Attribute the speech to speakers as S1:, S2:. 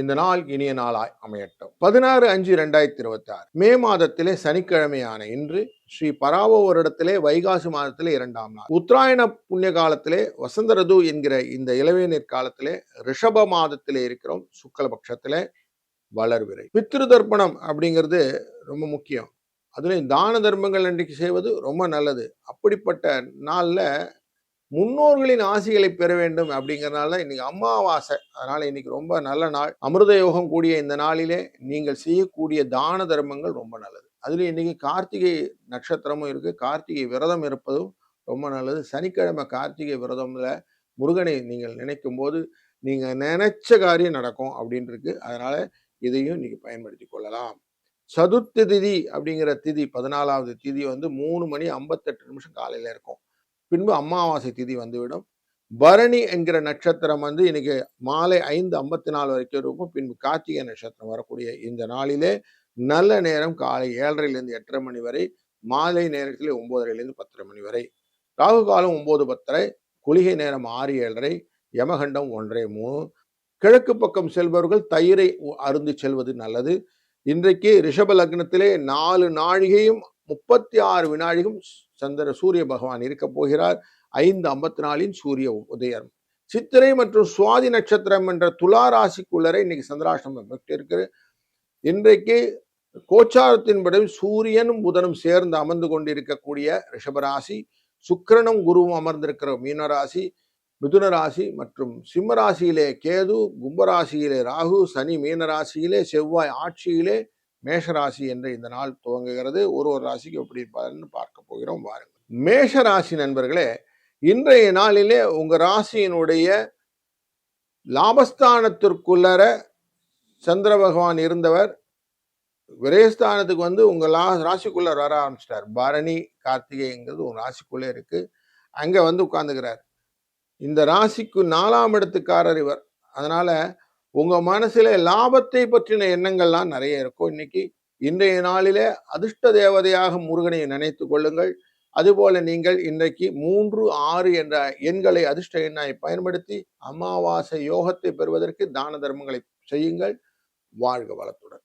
S1: இந்த நாள் இனிய நாளாய் அமையட்டும். 16/5/2026 மே மாதத்திலே சனிக்கிழமையான இன்று ஸ்ரீ பராவோ வருடத்திலே வைகாசி மாதத்திலே 2ஆம் நாள், உத்தராயண புண்ணிய காலத்திலே வசந்த ருது என்கிற இந்த இளவேநீர் காலத்திலே ரிஷப மாதத்திலே இருக்கிறோம். சுக்லபக்ஷத்திலே வளர்விரை. பித்ரு தர்ப்பணம் அப்படிங்கிறது ரொம்ப முக்கியம். அதுலேயும் தான தர்மங்கள் அன்றைக்கு செய்வது ரொம்ப நல்லது. அப்படிப்பட்ட நாள்ல முன்னோர்களின் ஆசிகளை பெற வேண்டும் அப்படிங்கிறதுனால இன்னைக்கு அமாவாசை. அதனால இன்னைக்கு ரொம்ப நல்ல நாள். அமிர்த யோகம் கூடிய இந்த நாளிலே நீங்கள் செய்யக்கூடிய தான தர்மங்கள் ரொம்ப நல்லது. அதுலேயும் இன்னைக்கு கார்த்திகை நட்சத்திரமும் இருக்கு. கார்த்திகை விரதம் இருப்பதும் ரொம்ப நல்லது. சனிக்கிழமை கார்த்திகை விரதம்ல முருகனை நீங்கள் நினைக்கும் போது நீங்க நினைச்ச காரியம் நடக்கும் அப்படின்னு இருக்கு. அதனால இதையும் இன்னைக்கு பயன்படுத்தி கொள்ளலாம். சதுர்த்தி திதி அப்படிங்கிற திதி 14வது திதி 3:58 காலையில இருக்கும். பின்பு அமாவாசை திதி வந்துவிடும். பரணி என்கிற நட்சத்திரம் இன்னைக்கு மாலை 5:54 வரைக்கும் இருக்கும். பின்பு கார்த்திகை நட்சத்திரம் வரக்கூடிய இந்த நாளிலே நல்ல நேரம் காலை 7:30 8:30 மணி வரை, மாலை நேரத்தில் 9:30 10:30 மணி வரை, ராகு காலம் 9:10, குளிகை நேரம் 6:07, யமகண்டம் 1:03. கிழக்கு பக்கம் செல்பவர்கள் தயிரை அருந்தி செல்வது நல்லது. இன்றைக்கு ரிஷப லக்னத்திலே 4 நாழிகையும் 36 வினாடியும் சூரிய பகவான் இருக்க போகிறார். 5:54 சூரிய உதயம். சித்திரை மற்றும் சுவாதி நட்சத்திரம் என்ற துலா ராசிக்குள்ளரை இன்னைக்கு சந்திராஷ்டமம் இருக்கிறது. இன்றைக்கு கோச்சாரத்தின்படி சூரியனும் புதனும் சேர்ந்து அமர்ந்து கொண்டிருக்கக்கூடிய ரிஷபராசி, சுக்கிரனும் குருவும் அமர்ந்திருக்கிற மீனராசி, மிதுன ராசி மற்றும் சிம்ம ராசியிலே கேது, கும்பராசியிலே ராகு, சனி மீனராசியிலே, செவ்வாய் ஆட்சியிலே மேஷராசி என்ற இந்த நாள் துவங்குகிறது. ஒரு ராசிக்கு எப்படி இருப்பாருன்னு பார்க்க போகிறோம். வாருங்கள். மேஷ ராசி நண்பர்களே, இன்றைய நாளிலே உங்க ராசியினுடைய லாபஸ்தானத்திற்குள்ளர சந்திர பகவான் இருந்தவர் விரயஸ்தானத்துக்கு உங்க ராசிக்குள்ள வர ஆரம்பிச்சிட்டார். பரணி கார்த்திகைங்கிறது உங்க ராசிக்குள்ளே இருக்கு. அங்க உட்கார்ந்துக்கிறார். இந்த ராசிக்கு 4ஆம் இடத்துக்காரர் இவர். அதனால உங்க மனசுல லாபத்தை பற்றின எண்ணங்கள்லாம் நிறைய இருக்கும். இன்னைக்கு இன்றைய நாளிலே அதிர்ஷ்ட தேவதையாக முருகனை நினைத்து கொள்ளுங்கள். அதுபோல நீங்கள் இன்றைக்கு 3, 6 என்ற எண்களை அதிர்ஷ்ட எண்ணாய் பயன்படுத்தி அமாவாசை யோகத்தை பெறுவதற்கு தான தர்மங்களை செய்யுங்கள். வாழ்க வளத்துடன்.